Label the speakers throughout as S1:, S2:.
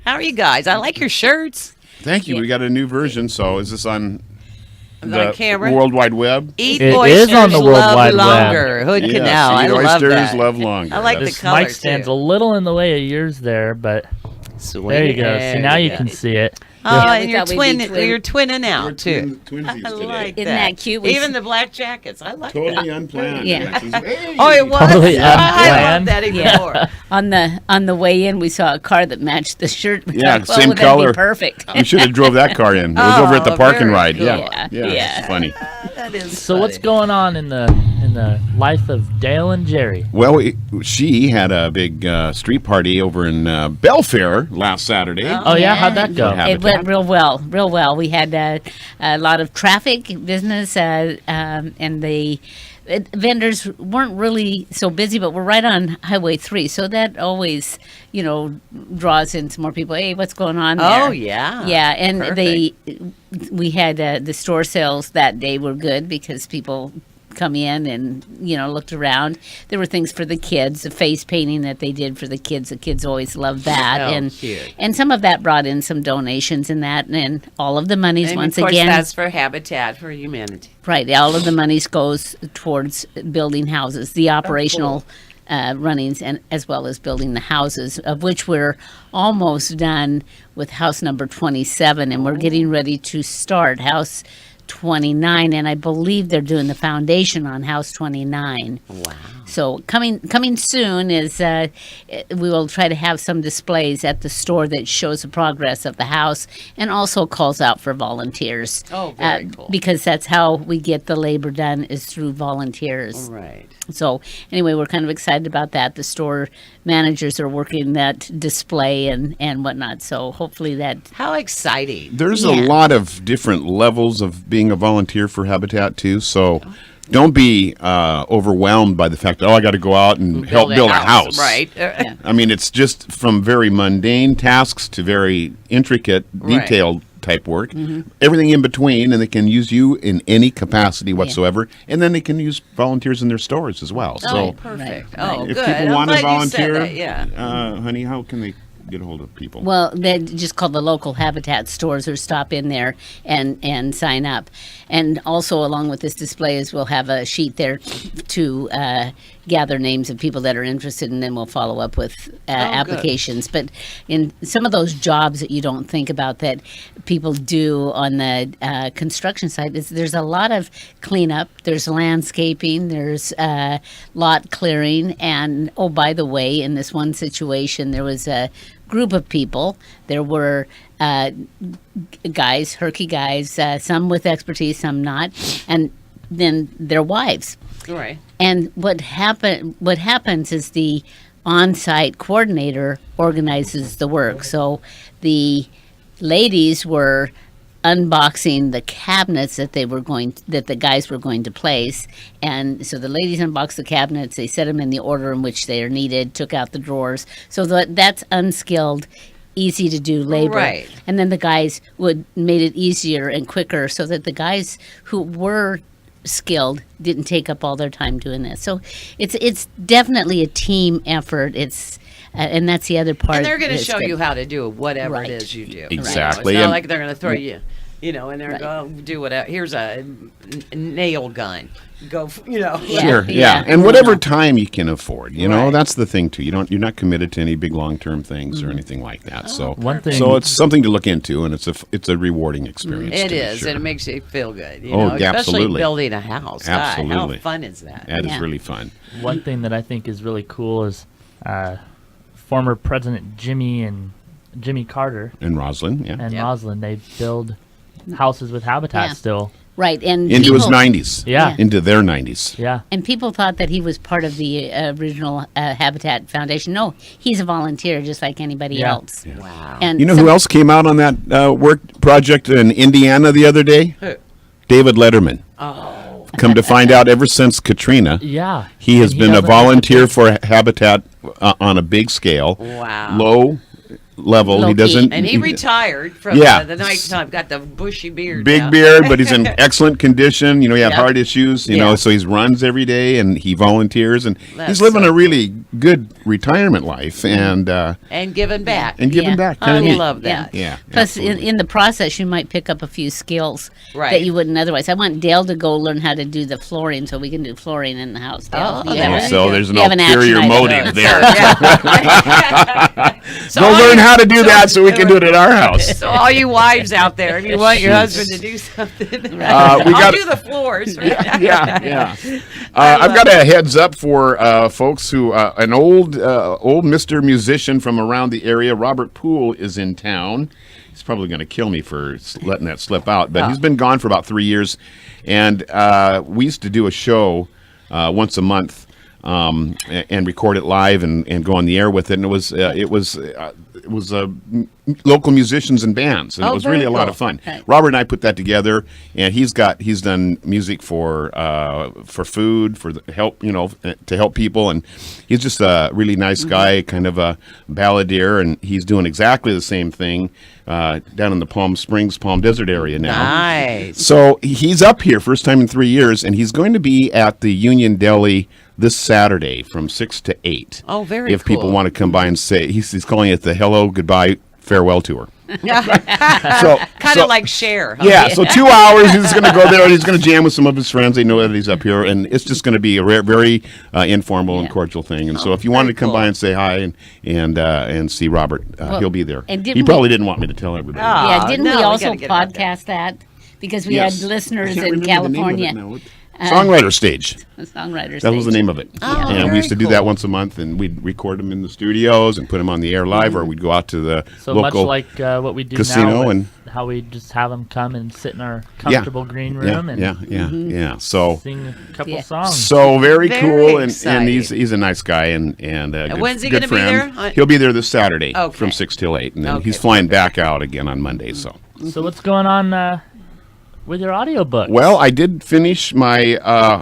S1: How are you guys? I like your shirts.
S2: Thank you. We got a new version. So is this on the
S1: camera?
S2: World Wide Web?
S1: Eat
S3: It
S1: oysters,
S3: is on the World
S1: love
S3: Wide Web.
S1: longer. Hood
S2: Yes,
S1: Canal. I
S2: eat
S1: love
S2: oysters,
S1: that.
S2: love longer.
S1: I like the
S3: This
S1: color
S3: mic stands
S1: too.
S3: a little in the way of yours there, but
S1: Sweet.
S3: there you go. See, now you can see it.
S1: Oh,
S4: Yeah,
S1: and
S4: we
S1: you're
S4: thought we'd be
S1: twinning. You're twinning out
S2: We're
S1: too.
S2: twinsies
S1: I
S2: today.
S1: like
S4: Isn't that cute? We
S1: Even the black jackets. I like
S2: Totally
S1: that.
S2: unplanned.
S4: Yeah.
S2: Hey.
S1: Oh, it was.
S3: Totally
S1: I love
S3: unplanned.
S1: that even
S4: Yeah.
S1: more.
S4: On the way in, we saw a car that matched the shirt. We
S2: Yeah,
S4: thought, well,
S2: same
S4: that'd
S2: color.
S4: Be perfect.
S2: We should have drove that car in. It was over at the
S1: Oh,
S2: park and
S1: very
S2: ride.
S1: cool.
S2: Yeah.
S4: Yeah.
S2: It's funny.
S1: That is.
S3: So what's going on in the life of Dale and Jerry?
S2: Well, she had a big street party over in Belfair last Saturday.
S3: Oh yeah, how'd that go?
S2: Yeah.
S4: It went real well, real well. We had a lot of traffic, business, and the vendors weren't really so busy, but we're right on Highway 3, so that always, draws in some more people. Hey, what's going on there?
S1: Oh yeah.
S4: Yeah, and
S1: Perfect.
S4: we had the store sales that day were good because people come in and looked around. There were things for the kids, the face painting that they did for the kids. The kids always love that,
S1: Oh,
S4: and
S1: cute.
S4: and some of that brought in some donations and that, and all of the monies
S1: And
S4: once
S1: of course,
S4: again.
S1: that's for Habitat for Humanity.
S4: Right, all of the monies goes towards building houses, the operational runnings, and as well as building the houses, of which we're almost done with house number 27, and we're getting ready to start house 29, and I believe they're doing the foundation on house 29.
S1: Wow.
S4: So coming soon is we will try to have some displays at the store that shows the progress of the house and also calls out for volunteers.
S1: Oh, very cool.
S4: Because that's how we get the labor done is through volunteers.
S1: Right.
S4: So anyway, we're kind of excited about that. The store managers are working that display and whatnot. So hopefully that.
S1: How exciting.
S2: There's
S4: Yeah.
S2: a lot of different levels of being a volunteer for Habitat too. So don't be overwhelmed by the fact that I got to go out and help build a house.
S1: Right.
S2: I mean, it's just from very mundane tasks to very intricate,
S1: Right.
S2: detailed type work. Everything in between, and they can use you in any capacity whatsoever. And then they can use volunteers in their stores as well.
S1: Oh,
S2: So
S1: perfect.
S4: Right.
S1: Oh,
S2: if
S1: good.
S2: people
S1: I'm
S2: want to
S1: glad you said
S2: volunteer,
S1: that, yeah.
S2: honey, how can they get a hold of people?
S4: Well, they just call the local Habitat stores or stop in there and sign up. And also along with this display is we'll have a sheet there to gather names of people that are interested, and then we'll follow up with applications. But in some of those jobs that you don't think about that people do on the construction site, there's a lot of cleanup, there's landscaping, there's lot clearing, and oh, by the way, in this one situation, there was a group of people. There were guys, herky guys, some with expertise, some not, and then their wives.
S1: Right.
S4: And what happens is the on-site coordinator organizes the work. So the ladies were unboxing the cabinets that the guys were going to place, and so the ladies unboxed the cabinets. They set them in the order in which they are needed. Took out the drawers. So that's unskilled, easy to do labor.
S1: Right.
S4: And then the guys made it easier and quicker, so that the guys who were skilled didn't take up all their time doing this. So it's definitely a team effort. It's and that's the other part.
S1: And they're going to
S4: that's
S1: show
S4: good.
S1: you how to do whatever
S4: Right.
S1: it is you do.
S2: Exactly.
S1: It's not
S2: And-
S1: like they're going to throw you, in there and go do whatever. Here's a nail gun. Go,
S4: Yeah.
S2: Sure,
S4: yeah.
S2: and whatever time you can afford,
S1: Right.
S2: that's the thing too. You're not committed to any big long-term things or anything like that. So
S3: One thing-
S2: so it's something to look into, and it's a rewarding experience.
S1: It
S2: to be
S1: is,
S2: sure.
S1: and it makes you feel good.
S2: Oh,
S1: Especially
S2: absolutely.
S1: building a house. God,
S2: Absolutely.
S1: how fun is that?
S2: That is
S4: Yeah.
S2: really fun.
S3: One thing that I think is really cool is former President Jimmy Carter
S2: And Roslyn, yeah,
S3: and
S1: Yeah.
S3: Roslyn, they build houses with habitat
S4: Yeah.
S3: still.
S4: Right, and
S2: into his
S4: people-
S2: 90s.
S3: Yeah.
S2: into their 90s.
S3: Yeah.
S4: And people thought that he was part of the original Habitat Foundation. No, he's a volunteer just like anybody
S3: Yeah.
S4: else.
S1: Wow.
S4: And
S2: You know
S4: some-
S2: who else came out on that work project in Indiana the other day?
S1: Who?
S2: David Letterman.
S1: Oh.
S2: Come to find out, ever since Katrina,
S3: Yeah.
S2: he has
S3: And
S2: been a
S3: doesn't-
S2: volunteer for Habitat on a big scale.
S1: Wow.
S2: level. He
S4: Low-key.
S2: doesn't.
S1: And he retired from
S2: Yeah.
S1: the nighttime. Got the bushy beard.
S2: Big
S1: now.
S2: beard, but he's in excellent condition. He had
S1: Yeah.
S2: heart issues,
S1: Yeah.
S2: so he runs every day and he volunteers and
S1: That's
S2: he's living
S1: so
S2: a really good retirement life and
S1: giving back.
S2: giving
S4: Yeah.
S2: back.
S1: I
S2: Kinda neat.
S1: love that.
S2: Yeah.
S4: Plus,
S2: absolutely.
S4: in the process, you might pick up a few skills
S1: Right.
S4: that you wouldn't otherwise. I want Dale to go learn how to do the flooring so we can do flooring in the house. Dale.
S1: Oh,
S4: You
S1: there
S4: have
S1: you
S4: a-
S2: So
S1: go.
S2: there's an
S4: You have an action
S2: ulterior
S4: item.
S2: motive there.
S1: So
S2: Go
S1: all
S2: learn
S1: you-
S2: how to do that so we can do it at our house.
S1: So all you wives out there, if you want your husband to do something,
S2: we
S1: I'll
S2: got-
S1: do the floors.
S2: Yeah. I've got a heads up for folks who an old Mr. Musician from around the area, Robert Poole, is in town. He's probably going to kill me for letting that slip out, but he's been gone for about 3 years, and we used to do a show once a month. And record it live and go on the air with it. And it was local musicians and bands, and
S1: Oh,
S2: it was
S1: very
S2: really a lot
S1: cool.
S2: of fun.
S4: Right.
S2: Robert and I put that together, and he's done music for food, for the help, to help people, and he's just a really nice guy, kind of a balladeer, and he's doing exactly the same thing down in the Palm Springs, Palm Desert area now.
S1: Nice.
S2: So he's up here, first time in 3 years, and he's going to be at the Union Deli this Saturday from 6 to 8.
S1: Oh, very
S2: If people
S1: cool.
S2: want to come by and say, he's calling it the Hello, Goodbye, Farewell Tour.
S1: Yeah.
S2: So
S1: Kind
S2: so-
S1: of like Cher. Huh?
S2: Yeah, so 2 hours, he's going to go there, and he's going to jam with some of his friends. They know that he's up here, and it's just going to be a very informal and
S4: Yeah.
S2: cordial thing. And so if you wanted to
S1: very
S2: come by
S1: cool.
S2: and say hi and see Robert, he'll be there.
S4: and
S2: He
S4: didn't
S2: probably
S4: we-
S2: didn't want me to tell everybody.
S1: Ah.
S4: Yeah, didn't
S1: no,
S4: we
S1: we
S4: also
S1: gotta get it out there.
S4: podcast that? Because we
S2: Yes.
S4: had listeners
S2: I can't
S4: in
S2: remember the name of it
S4: California,
S2: now. Songwriter Stage.
S4: songwriters.
S2: That was the name of it.
S1: Oh,
S2: and
S1: very
S2: we used to do
S1: cool.
S2: that once a month, and we'd record them in the studios and put them on the air live, or we'd go out to the
S3: So much
S2: local
S3: like what we do
S2: casino
S3: now, with
S2: and-
S3: how we just have them come and sit in our comfortable green room and
S2: yeah. So
S3: sing a couple
S4: Yeah.
S3: songs.
S2: very
S1: Very
S2: cool, and
S1: exciting.
S2: he's a nice guy and a good,
S1: when's he
S2: good
S1: gonna be
S2: friend.
S1: there?
S2: He'll be there this Saturday
S1: Okay.
S2: from 6 till 8, and then
S1: Okay,
S2: he's flying back out again on Monday. So.
S3: So what's going on with your audiobook?
S2: Well, I did finish my.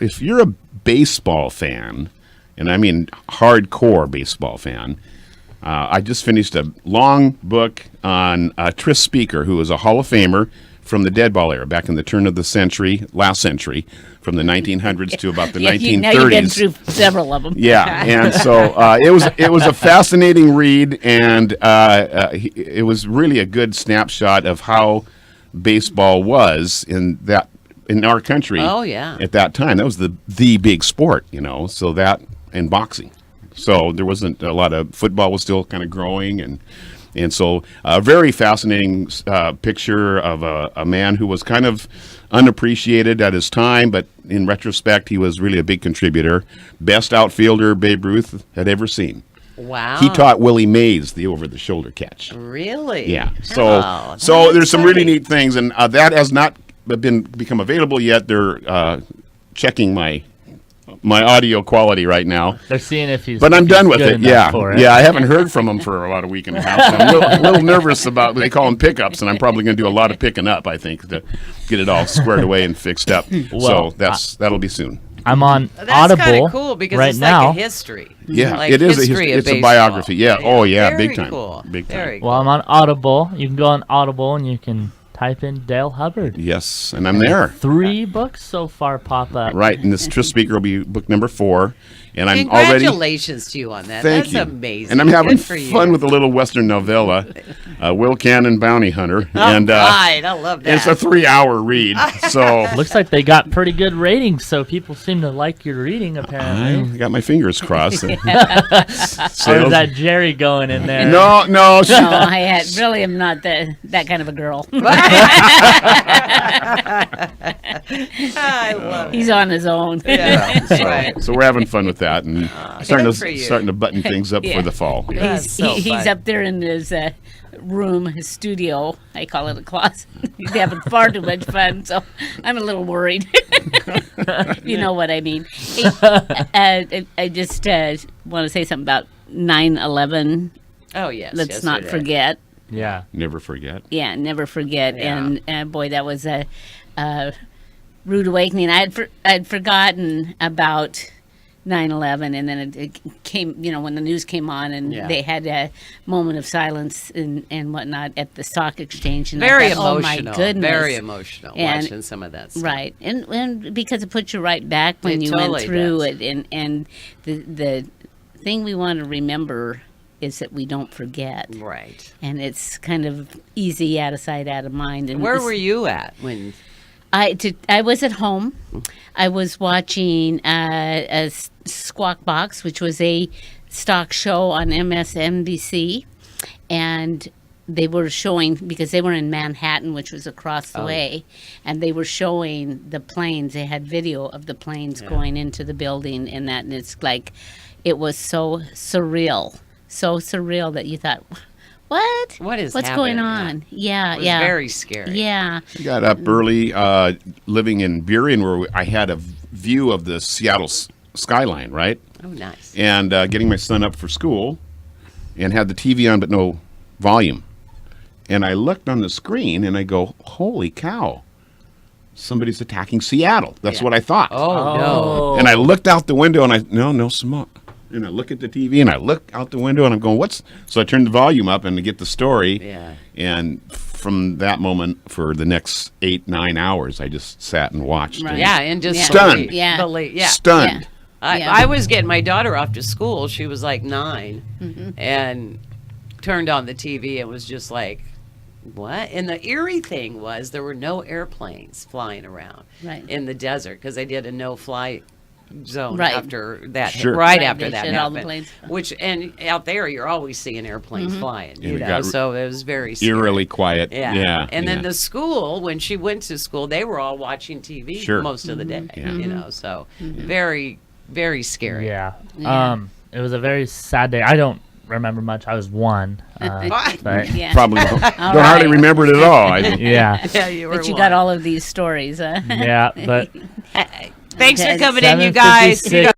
S2: If you're a baseball fan, and I mean hardcore baseball fan, I just finished a long book on Tris Speaker, who was a Hall of Famer from the dead ball era, back in the turn of the century, last century, from the 1900s to about the
S4: Yeah,
S2: 1930s.
S4: now you've been through several of them.
S2: Yeah, and so it was a fascinating read, and it was really a good snapshot of how baseball was in our country.
S1: Oh, yeah.
S2: At that time, that was the big sport, So that and boxing. So there wasn't a lot of football was still kind of growing, and so a very fascinating picture of a man who was kind of unappreciated at his time, but in retrospect, he was really a big contributor. Best outfielder Babe Ruth had ever seen.
S1: Wow.
S2: He taught Willie Mays the over-the-shoulder catch.
S1: Really?
S2: Yeah. So
S1: Oh,
S2: so
S1: that's
S2: there's some really
S1: exciting.
S2: neat things, and that has not become available yet. They're checking my audio quality right now.
S3: They're seeing if he's.
S2: But I'm
S3: if
S2: done
S3: he's
S2: with
S3: good
S2: it.
S3: enough
S2: Yeah,
S3: for it.
S2: yeah. I haven't heard from him for about a week and a half. So I'm a little nervous about. They call them pickups, and I'm probably going to do a lot of picking up. I think to get it all squared away and fixed up.
S3: Well,
S2: so that'll be soon.
S3: I'm on
S1: That's kind
S3: Audible
S1: of cool because
S3: right
S1: it's
S3: now.
S1: like a history.
S2: Yeah,
S1: Like
S2: it is.
S1: history of
S2: It's a
S1: baseball.
S2: biography. Yeah. Oh yeah,
S1: Very
S2: big time.
S1: Cool.
S2: Big time.
S1: Very cool.
S3: Well, I'm on Audible. You can go on Audible and you can type in Dale Hubbard.
S2: Yes, and I'm there.
S3: 3 books so far pop up.
S2: Right, and this Tris Speaker will be book number 4, and I'm already.
S1: Congratulations to you on that.
S2: Thank
S1: That's
S2: you.
S1: amazing.
S2: And I'm having
S1: Good for you.
S2: fun with a little Western novella, Will Cannon Bounty Hunter,
S1: Oh,
S2: and
S1: right. I love that.
S2: it's a 3-hour read. So
S3: Looks like they got pretty good ratings, so people seem to like your reading,
S2: I
S3: apparently.
S2: got my fingers crossed.
S3: Or
S2: Sales-
S3: is that Jerry going in there?
S2: No, she,
S4: No, I really am not that kind of a girl.
S1: I love it.
S4: He's on his own.
S1: Yeah,
S2: so,
S1: right.
S2: so we're having fun with that, and
S1: good for you.
S2: starting to button things up
S4: Yeah.
S2: for the fall.
S1: That's so
S4: He's
S1: fun.
S4: up there in his room, his studio. I call it a closet. He's having far too much fun, so I'm a little worried. You know what I mean. I just want to say something about 9/11.
S1: Oh, yes.
S4: Let's not
S1: yesterday.
S4: forget.
S3: Yeah.
S2: Never forget.
S4: Yeah, never forget.
S1: Yeah.
S4: And boy, that was a rude awakening. I'd forgotten about 9/11, and then it came, when the news came on, and
S1: Yeah.
S4: they had a moment of silence and whatnot at the stock exchange. And
S1: Very
S4: I thought,
S1: emotional.
S4: Oh my goodness!
S1: Very emotional
S4: And-
S1: watching some of that stuff.
S4: Right, and because it puts you right back when
S1: It
S4: you
S1: totally
S4: went through
S1: does.
S4: it, and the thing we want to remember is that we don't forget,
S1: Right.
S4: and it's kind of easy, out of sight, out of mind. And
S1: Where
S4: it's-
S1: were you at when?
S4: I was at home. I was watching Squawk Box, which was a stock show on MSNBC, and they were showing, because they were in Manhattan, which was across the way, and they were showing the planes. They had video of the planes going into the building and that, and it's like, it was so surreal that you thought, what?
S1: What is
S4: What's going
S1: happening?
S4: on? Yeah,
S1: It was
S4: yeah.
S1: very scary.
S4: Yeah.
S2: I got up early, living in Burien, where I had a view of the Seattle skyline, right?
S1: Oh, nice.
S2: And getting my son up for school, and had the TV on but no volume. And I looked on the screen and I go, holy cow, somebody's attacking Seattle. That's
S1: Yeah.
S2: what I thought.
S1: Oh, no.
S2: And I looked out the window and no smoke. And I look at the TV and I look out the window and I'm going, what's? So I turned the volume up and to get the story.
S1: Yeah.
S2: And from that moment, for the next 8-9 hours, I just sat and watched.
S4: Right.
S2: And
S1: Yeah, and just
S4: Yeah.
S2: Stunned.
S4: Yeah.
S1: Yeah.
S2: Stunned.
S4: Yeah.
S1: I was getting my daughter off to school. She was like 9, and turned on the TV. It was just like, what? And the eerie thing was there were no airplanes flying around
S4: Right.
S1: in the desert because they did a no-fly zone
S4: Right.
S1: after that.
S2: Sure.
S1: Right
S4: Right,
S1: after
S4: they
S1: that
S4: shut all the
S1: happened.
S4: planes.
S1: Which, and out there you're always seeing airplanes flying.
S2: And
S1: You
S2: it
S1: know,
S2: got
S1: so it was very scary.
S2: Eerily quiet.
S1: Yeah. And then
S2: yeah.
S1: the school, when she went to school, they were all watching TV
S2: Sure.
S1: most of the day.
S2: Yeah.
S1: You know, so very, very scary.
S3: Yeah.
S4: Yeah.
S3: It was a very sad day. I don't remember much. I was 1. But
S4: Yeah.
S2: Probably don't hardly
S4: right.
S2: remember it at all.
S3: yeah.
S1: Yeah, you were
S4: But you
S1: one.
S4: got all of these stories, huh?
S3: Yeah. But
S1: Thanks for
S4: Okay.
S1: coming in, you guys.
S3: 7:56.